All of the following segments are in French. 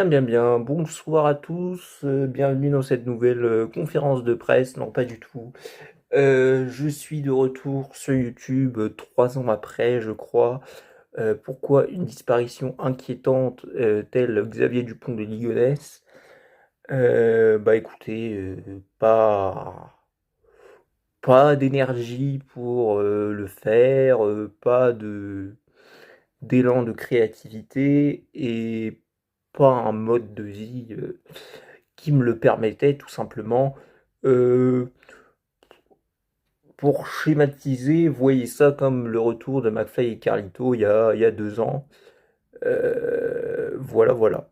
Bien, bien, bien. Bonsoir à tous. Bienvenue dans cette nouvelle conférence de presse. Non, pas du tout. Je suis de retour sur YouTube 3 ans après, je crois. Pourquoi une disparition inquiétante telle Xavier Dupont de Ligonnès? Bah écoutez, pas d'énergie pour le faire, pas d'élan de créativité et pas un mode de vie qui me le permettait tout simplement. Euh, pour schématiser, voyez ça comme le retour de McFly et Carlito il y a 2 ans. Voilà, voilà.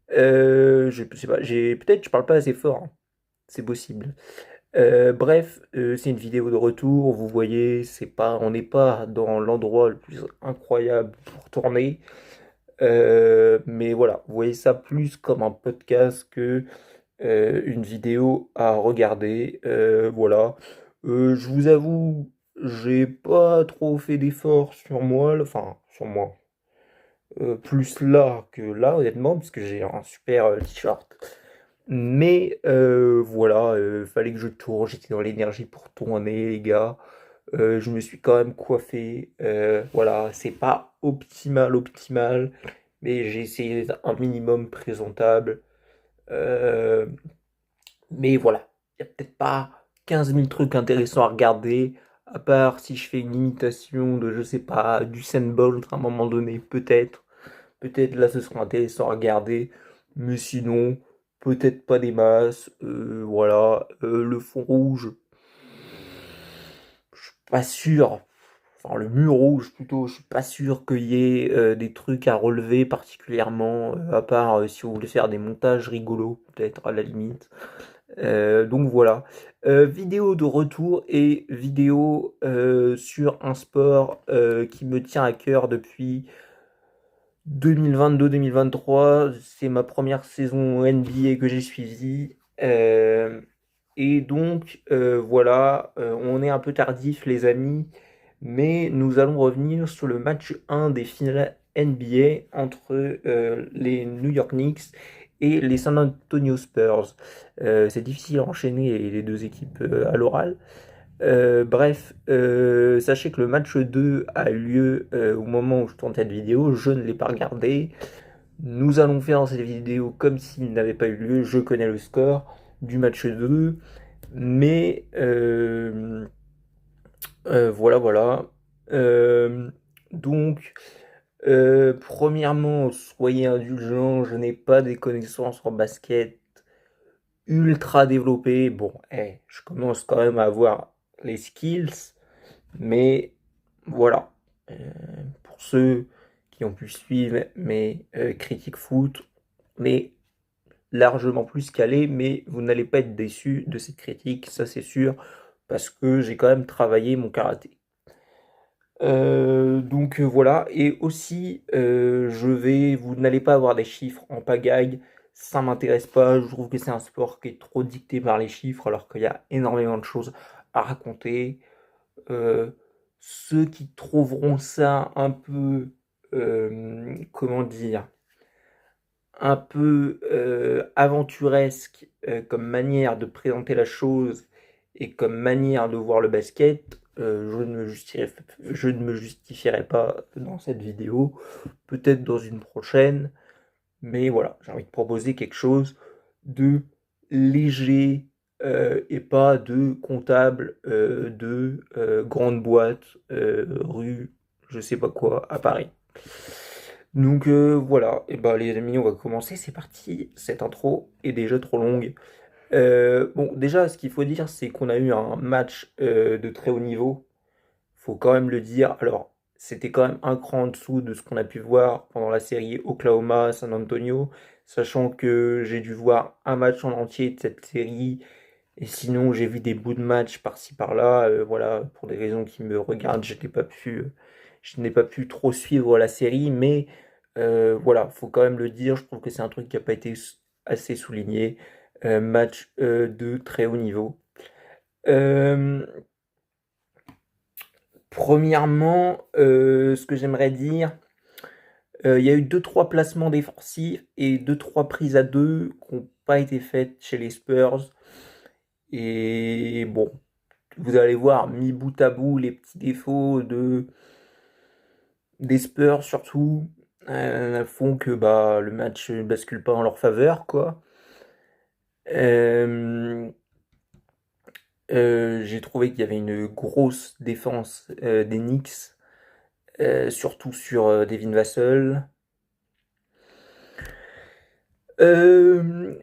Je sais pas, peut-être je parle pas assez fort, hein. C'est possible. Bref, c'est une vidéo de retour. Vous voyez, on n'est pas dans l'endroit le plus incroyable pour tourner. Mais voilà, vous voyez ça plus comme un podcast que une vidéo à regarder. Voilà. Je vous avoue, j'ai pas trop fait d'efforts sur moi, enfin sur moi. Plus là que là, honnêtement, parce que j'ai un super t-shirt. Mais voilà, fallait que je tourne, j'étais dans l'énergie pour tourner, les gars. Je me suis quand même coiffé. Voilà, c'est pas optimal, optimal, mais j'ai essayé d'être un minimum présentable. Euh, mais voilà, il n'y a peut-être pas 15 000 trucs intéressants à regarder, à part si je fais une imitation de, je sais pas, du Bolt à un moment donné, peut-être. Peut-être là ce sera intéressant à regarder, mais sinon, peut-être pas des masses. Voilà, le fond rouge, je suis pas sûr. Enfin, le mur rouge plutôt, je suis pas sûr qu'il y ait des trucs à relever particulièrement, à part si vous voulez faire des montages rigolos, peut-être à la limite. Donc voilà. Vidéo de retour et vidéo sur un sport qui me tient à cœur depuis 2022-2023. C'est ma première saison NBA que j'ai suivie. Et donc voilà, on est un peu tardif les amis, mais nous allons revenir sur le match 1 des finales NBA entre les New York Knicks et les San Antonio Spurs. C'est difficile à enchaîner les deux équipes à l'oral. Bref, sachez que le match 2 a eu lieu au moment où je tourne cette vidéo, je ne l'ai pas regardé. Nous allons faire dans cette vidéo comme s'il n'avait pas eu lieu, je connais le score du match 2, mais voilà, voilà. Euh, donc, premièrement, soyez indulgents, je n'ai pas des connaissances en basket ultra développées. Bon, je commence quand même à avoir les skills, mais voilà. Euh, pour ceux qui ont pu suivre mes critiques foot, on est largement plus calé, mais vous n'allez pas être déçus de cette critique, ça c'est sûr, parce que j'ai quand même travaillé mon karaté. Donc voilà, et aussi vous n'allez pas avoir des chiffres en pagaille, ça m'intéresse pas, je trouve que c'est un sport qui est trop dicté par les chiffres alors qu'il y a énormément de choses à raconter. Euh, Ceux qui trouveront ça un peu, comment dire, un peu aventuresque comme manière de présenter la chose et comme manière de voir le basket, je ne me justifierai pas dans cette vidéo, peut-être dans une prochaine, mais voilà, j'ai envie de proposer quelque chose de léger et pas de comptable de grande boîte rue je sais pas quoi à Paris. Donc voilà, et bah les amis, on va commencer, c'est parti. Cette intro est déjà trop longue. Bon, déjà, ce qu'il faut dire, c'est qu'on a eu un match de très haut niveau. Faut quand même le dire. Alors, c'était quand même un cran en dessous de ce qu'on a pu voir pendant la série Oklahoma-San Antonio, sachant que j'ai dû voir un match en entier de cette série, et sinon j'ai vu des bouts de match par-ci par-là. Voilà, pour des raisons qui me regardent, je n'ai pas pu trop suivre la série, mais voilà, faut quand même le dire. Je trouve que c'est un truc qui n'a pas été assez souligné. Match de très haut niveau. Euh, Premièrement, ce que j'aimerais dire, Il y a eu deux trois placements défensifs et deux trois prises à 2 qui n'ont pas été faites chez les Spurs. Et bon, vous allez voir, mis bout à bout, les petits défauts des Spurs surtout font que bah, le match ne bascule pas en leur faveur, quoi. Euh, j'ai trouvé qu'il y avait une grosse défense des Knicks, surtout sur Devin Vassell.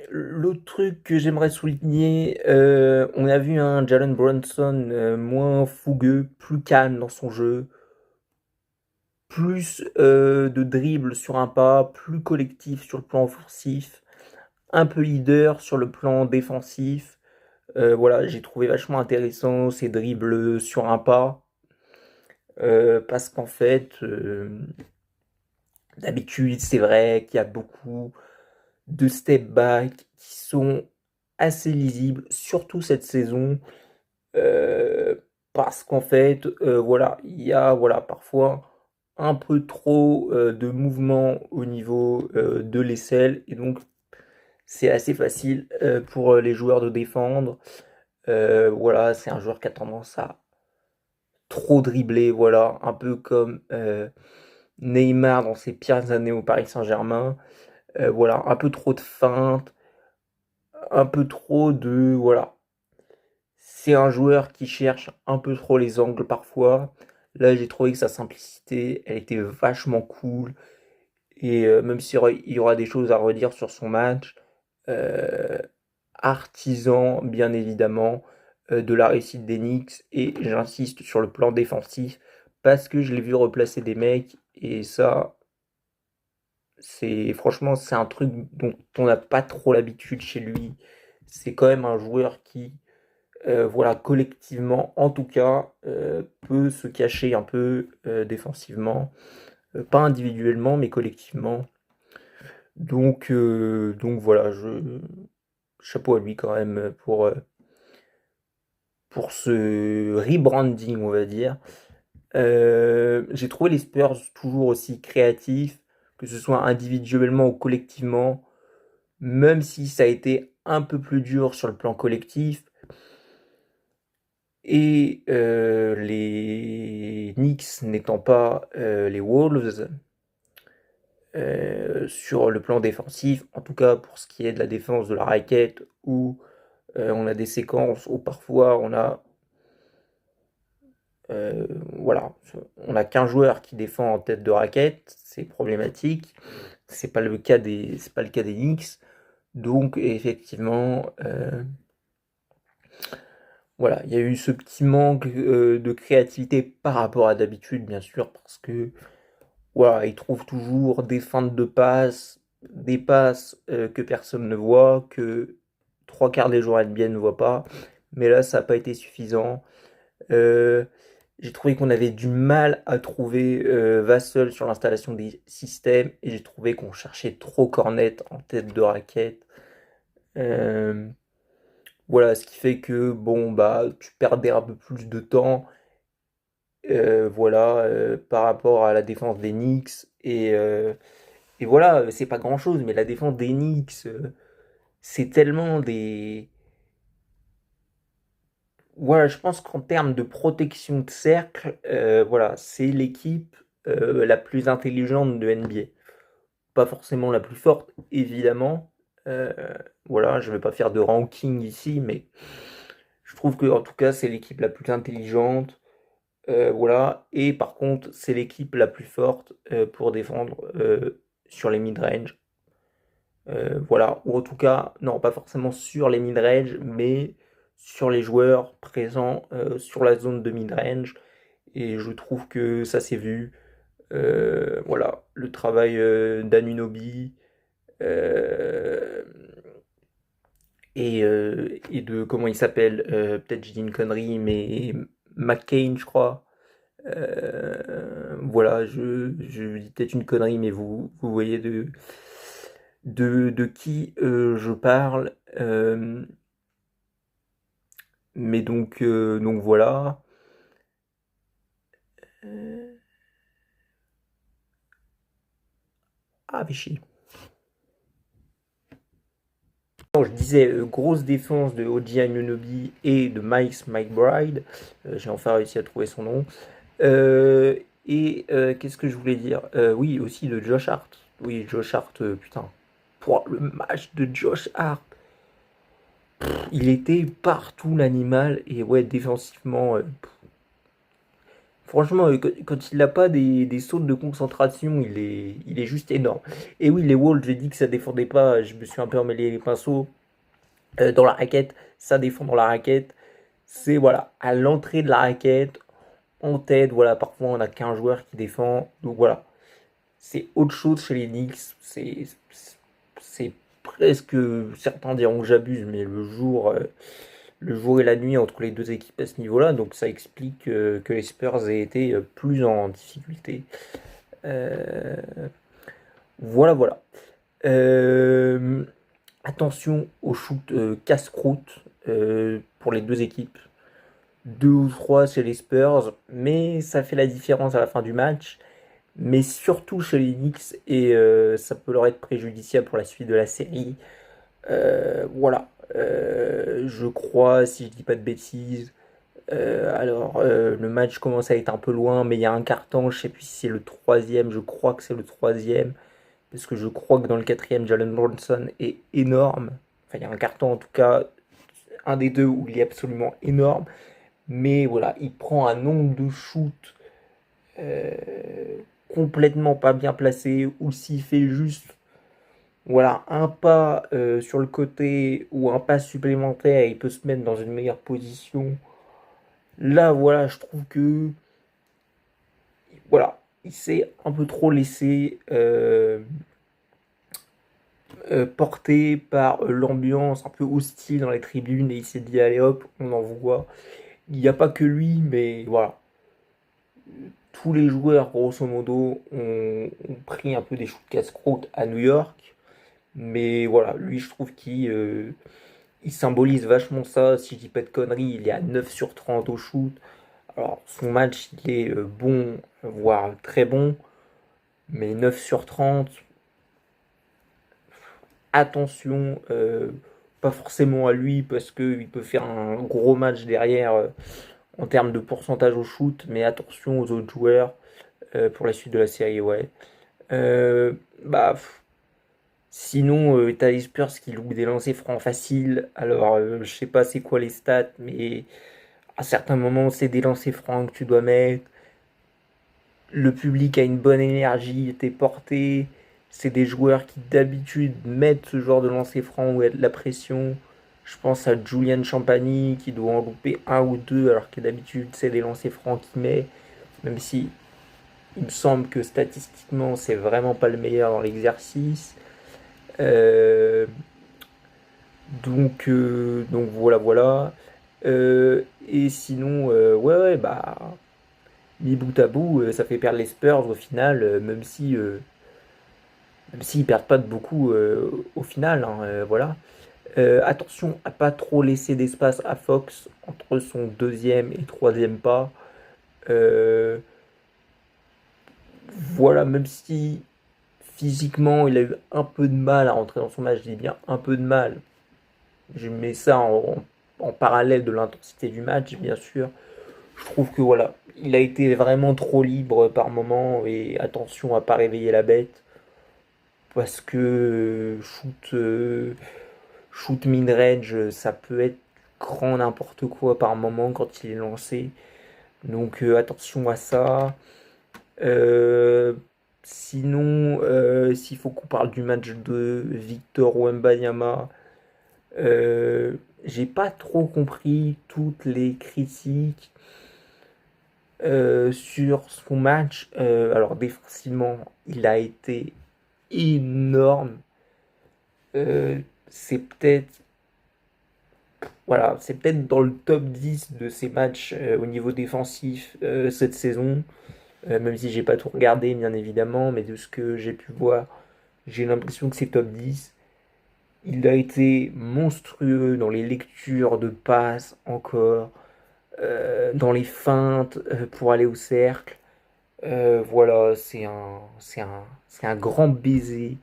L'autre truc que j'aimerais souligner, on a vu un Jalen Brunson moins fougueux, plus calme dans son jeu, plus de dribble sur un pas, plus collectif sur le plan offensif, un peu leader sur le plan défensif. Voilà, j'ai trouvé vachement intéressant ces dribbles sur un pas, parce qu'en fait, d'habitude, c'est vrai qu'il y a beaucoup de step back qui sont assez lisibles, surtout cette saison, euh, parce qu'en fait, voilà, il y a voilà, parfois un peu trop de mouvement au niveau de l'aisselle, et donc c'est assez facile pour les joueurs de défendre. Voilà, c'est un joueur qui a tendance à trop dribbler, voilà, un peu comme Neymar dans ses pires années au Paris Saint-Germain. Voilà, un peu trop de feintes, un peu trop de... Voilà. C'est un joueur qui cherche un peu trop les angles parfois. Là, j'ai trouvé que sa simplicité, elle était vachement cool. Et même s'il y aura des choses à redire sur son match, euh, artisan, bien évidemment, de la réussite des Knicks. Et j'insiste sur le plan défensif, parce que je l'ai vu replacer des mecs. Et ça, c'est franchement, c'est un truc dont on n'a pas trop l'habitude chez lui. C'est quand même un joueur qui, voilà, collectivement, en tout cas, peut se cacher un peu défensivement. Pas individuellement, mais collectivement. Donc voilà, chapeau à lui quand même pour ce rebranding, on va dire. J'ai trouvé les Spurs toujours aussi créatifs, que ce soit individuellement ou collectivement, même si ça a été un peu plus dur sur le plan collectif. Et les Knicks n'étant pas les Wolves, sur le plan défensif, en tout cas pour ce qui est de la défense de la raquette, où on a des séquences où parfois voilà, on a qu'un joueur qui défend en tête de raquette, c'est problématique. C'est pas le cas des Knicks. Donc effectivement, voilà, il y a eu ce petit manque de créativité par rapport à d'habitude, bien sûr, parce que voilà, ils trouvent toujours des feintes de passes, des passes que personne ne voit, que trois quarts des joueurs NBA ne voient pas. Mais là, ça n'a pas été suffisant. Euh, j'ai trouvé qu'on avait du mal à trouver Vassell sur l'installation des systèmes, et j'ai trouvé qu'on cherchait trop Cornet en tête de raquette. Euh, voilà, ce qui fait que bon bah tu perdais un peu plus de temps, voilà, par rapport à la défense des Knicks. Et voilà, c'est pas grand chose, mais la défense des Knicks, c'est tellement des. Voilà, je pense qu'en termes de protection de cercle, voilà, c'est l'équipe la plus intelligente de NBA. Pas forcément la plus forte, évidemment. Euh, voilà, je vais pas faire de ranking ici, mais je trouve que en tout cas, c'est l'équipe la plus intelligente. Voilà, et par contre, c'est l'équipe la plus forte pour défendre sur les mid-range. Voilà, ou en tout cas, non, pas forcément sur les mid-range, mais sur les joueurs présents sur la zone de mid-range. Et je trouve que ça s'est vu. Voilà, le travail d'Anunoby euh, et de, comment il s'appelle, peut-être j'ai dit une connerie, mais McCain, je crois. Voilà, je dis peut-être une connerie, mais vous voyez de qui je parle. Mais donc voilà. Euh, Ah, fait chier. Non, je disais grosse défense de OG Anunoby et de Miles McBride. J'ai enfin réussi à trouver son nom. Euh, Qu'est-ce que je voulais dire? Oui, aussi de Josh Hart. Oui, Josh Hart, putain. Pouah, le match de Josh Hart. Il était partout l'animal. Et ouais, défensivement, franchement, quand il n'a pas des sautes de concentration, il est juste énorme. Et oui, les Wolves, j'ai dit que ça défendait pas. Je me suis un peu emmêlé les pinceaux. Dans la raquette, ça défend dans la raquette. C'est voilà, à l'entrée de la raquette, en tête, voilà, parfois on a qu'un joueur qui défend. Donc voilà, c'est autre chose chez les Knicks. C'est presque, certains diront que j'abuse, mais le jour et la nuit entre les deux équipes à ce niveau-là. Donc ça explique que les Spurs aient été plus en difficulté. Euh, voilà, voilà. Euh, Attention au shoot casse-croûte pour les deux équipes. Deux ou trois chez les Spurs, mais ça fait la différence à la fin du match. Mais surtout chez les Knicks, et ça peut leur être préjudiciable pour la suite de la série. Voilà. Je crois, si je dis pas de bêtises, le match commence à être un peu loin, mais il y a un carton, je sais plus si c'est le troisième, je crois que c'est le troisième, parce que je crois que dans le quatrième, Jalen Brunson est énorme. Enfin, il y a un carton en tout cas, un des deux où il est absolument énorme. Mais voilà, il prend un nombre de shoots euh, complètement pas bien placés, ou s'il fait juste voilà, un pas sur le côté ou un pas supplémentaire, il peut se mettre dans une meilleure position. Là, voilà, je trouve que voilà, il s'est un peu trop laissé porté par l'ambiance un peu hostile dans les tribunes et il s'est dit allez hop, on envoie. Il n'y a pas que lui, mais voilà. Tous les joueurs, grosso modo, ont pris un peu des shoots casse-croûte à New York. Mais voilà, lui, je trouve qu'il symbolise vachement ça. Si je dis pas de conneries, il est à 9 sur 30 au shoot. Alors, son match, il est bon, voire très bon. Mais 9 sur 30, attention, pas forcément à lui parce qu'il peut faire un gros match derrière en termes de pourcentage au shoot, mais attention aux autres joueurs pour la suite de la série, ouais. Euh, bah, Sinon, t'as les Spurs qui louent des lancers francs faciles. Alors, je sais pas c'est quoi les stats, mais à certains moments, c'est des lancers francs que tu dois mettre. Le public a une bonne énergie, t'es porté. C'est des joueurs qui d'habitude mettent ce genre de lancer franc où il y a de la pression. Je pense à Julian Champagny qui doit en louper un ou deux alors que d'habitude c'est des lancers francs qu'il met. Même si il me semble que statistiquement c'est vraiment pas le meilleur dans l'exercice. Euh, donc voilà voilà. Et sinon ouais ouais bah mi bout à bout ça fait perdre les Spurs au final même s'ils perdent pas de beaucoup au final hein, voilà. Attention à pas trop laisser d'espace à Fox entre son deuxième et troisième pas. Euh, voilà, même si physiquement il a eu un peu de mal à rentrer dans son match, je dis bien un peu de mal. Je mets ça en parallèle de l'intensité du match, bien sûr. Je trouve que voilà, il a été vraiment trop libre par moment et attention à pas réveiller la bête parce que shoot mid-range, ça peut être grand n'importe quoi par moment quand il est lancé. Donc attention à ça. Euh, Sinon, s'il faut qu'on parle du match de Victor Wembanyama, euh, j'ai pas trop compris toutes les critiques sur son match. Alors défensivement, il a été énorme. Euh, c'est peut-être c'est peut-être dans le top 10 de ses matchs au niveau défensif cette saison. Même si j'ai pas tout regardé, bien évidemment, mais de ce que j'ai pu voir, j'ai l'impression que c'est top 10. Il a été monstrueux dans les lectures de passes encore, dans les feintes pour aller au cercle. Voilà, c'est un grand baiser.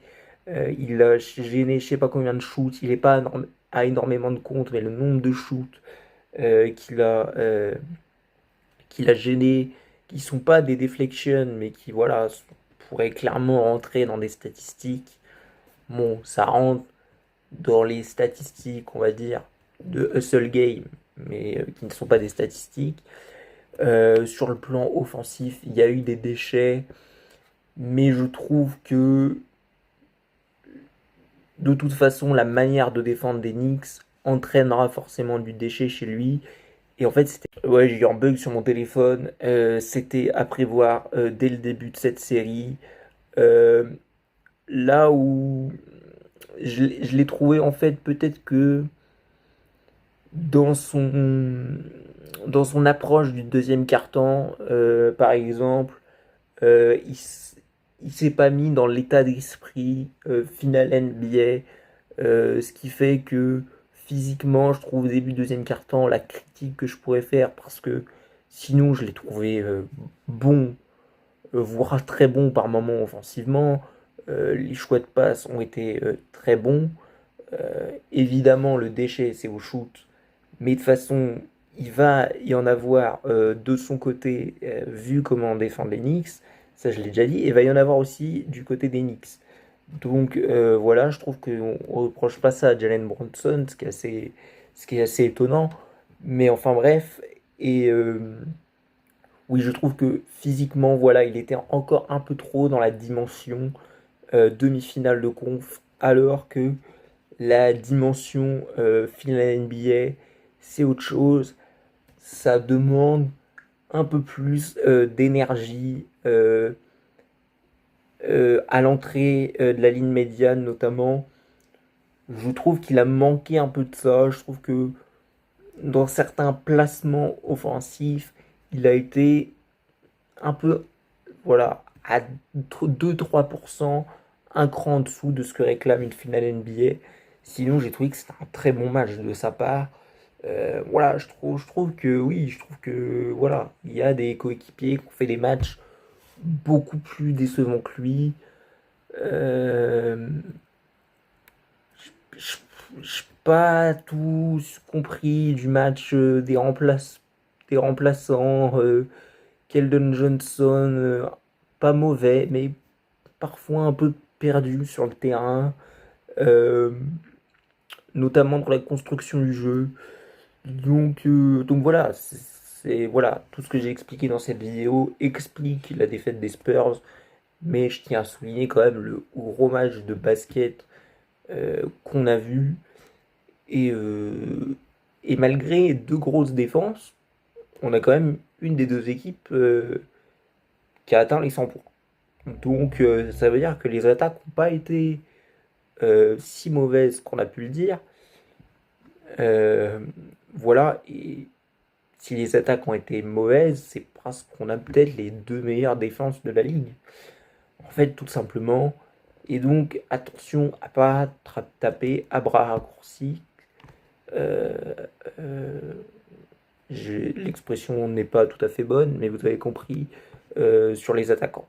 Il a gêné je sais pas combien de shoots. Il est pas à énormément de comptes, mais le nombre de shoots euh, qu'il a, euh, qu'il a gêné, qui sont pas des deflections, mais qui voilà, pourraient clairement rentrer dans des statistiques. Bon, ça rentre dans les statistiques, on va dire, de hustle game, mais qui ne sont pas des statistiques. Sur le plan offensif, il y a eu des déchets, mais je trouve que de toute façon, la manière de défendre des Knicks entraînera forcément du déchet chez lui. Et en fait, c'était. Ouais, j'ai eu un bug sur mon téléphone. C'était à prévoir dès le début de cette série. Euh, Là où je l'ai trouvé, en fait, peut-être que dans son, dans son approche du deuxième quart-temps, par exemple, il, il s'est pas mis dans l'état d'esprit final NBA, ce qui fait que physiquement, je trouve au début deuxième quart-temps la critique que je pourrais faire parce que sinon je l'ai trouvé bon, voire très bon par moments offensivement. Les choix de passe ont été très bons. Évidemment, le déchet c'est au shoot, mais de toute façon, il va y en avoir de son côté, vu comment défendre les Knicks, ça je l'ai déjà dit, et il va y en avoir aussi du côté des Knicks. Donc voilà, je trouve qu'on ne reproche pas ça à Jalen Brunson, ce qui est assez étonnant. Mais enfin bref, et oui, je trouve que physiquement, voilà, il était encore un peu trop dans la dimension demi-finale de conf, alors que la dimension finale NBA, c'est autre chose. Ça demande un peu plus d'énergie à l'entrée de la ligne médiane notamment. Je trouve qu'il a manqué un peu de ça. Je trouve que dans certains placements offensifs, il a été un peu, voilà, à 2-3%, un cran en dessous de ce que réclame une finale NBA. Sinon, j'ai trouvé que c'était un très bon match de sa part. Voilà, je trouve que oui, je trouve que voilà, il y a des coéquipiers qui ont fait des matchs beaucoup plus décevants que lui. Euh, je n'ai pas tout compris du match des remplaçants. Keldon Johnson, pas mauvais, mais parfois un peu perdu sur le terrain, euh, notamment dans la construction du jeu. Donc voilà, voilà, tout ce que j'ai expliqué dans cette vidéo explique la défaite des Spurs, mais je tiens à souligner quand même le gros match de basket qu'on a vu. Et, euh, et malgré deux grosses défenses, on a quand même une des deux équipes qui a atteint les 100 points. Donc ça veut dire que les attaques n'ont pas été si mauvaises qu'on a pu le dire. Euh, voilà, et si les attaques ont été mauvaises, c'est parce qu'on a peut-être les deux meilleures défenses de la ligue. En fait, tout simplement. Et donc, attention à pas taper à bras raccourcis. Euh, euh, L'expression n'est pas tout à fait bonne, mais vous avez compris sur les attaquants.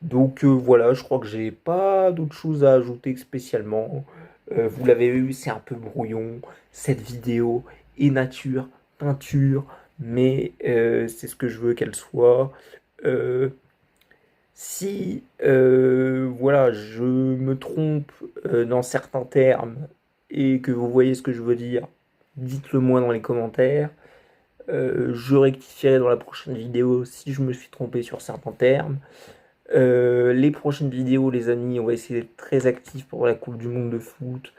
Donc voilà, je crois que j'ai pas d'autre chose à ajouter spécialement. Vous l'avez vu, c'est un peu brouillon. Cette vidéo est nature, peinture, mais c'est ce que je veux qu'elle soit. Euh, Si voilà, je me trompe dans certains termes et que vous voyez ce que je veux dire, dites-le moi dans les commentaires. Je rectifierai dans la prochaine vidéo si je me suis trompé sur certains termes. Les prochaines vidéos, les amis, on va essayer d'être très actifs pour la Coupe du Monde de foot.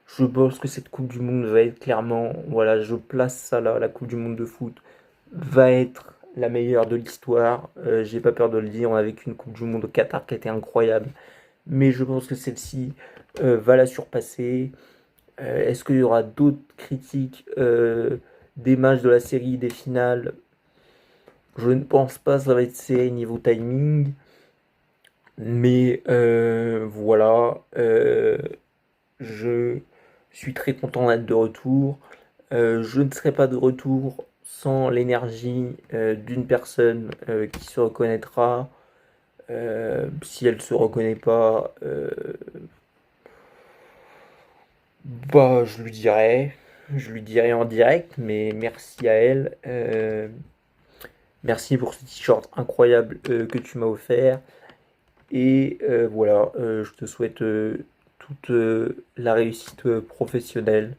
Je pense que cette Coupe du Monde va être clairement, voilà, je place ça là, la Coupe du Monde de foot va être la meilleure de l'histoire. J'ai pas peur de le dire, on a vécu une Coupe du Monde au Qatar qui a été incroyable, mais je pense que celle-ci va la surpasser. Est-ce qu'il y aura d'autres critiques des matchs de la série, des finales? Je ne pense pas, ça va être serré niveau timing. Mais voilà, je suis très content d'être de retour. Je ne serai pas de retour sans l'énergie d'une personne qui se reconnaîtra. Si elle se reconnaît pas, bah je lui dirai en direct, mais merci à elle. Merci pour ce t-shirt incroyable que tu m'as offert. Et voilà, je te souhaite toute la réussite professionnelle.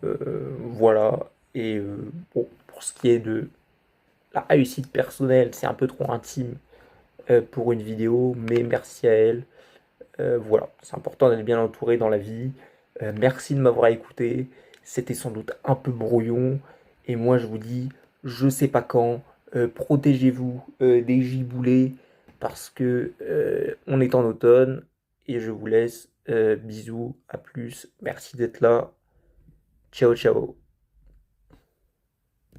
Voilà. Et bon, pour ce qui est de la réussite personnelle, c'est un peu trop intime pour une vidéo, mais merci à elle. Voilà, c'est important d'être bien entouré dans la vie. Merci de m'avoir écouté. C'était sans doute un peu brouillon. Et moi, je vous dis, je sais pas quand. Protégez-vous des giboulées parce que on est en automne. Et je vous laisse. Bisous, à plus. Merci d'être là. Ciao, ciao.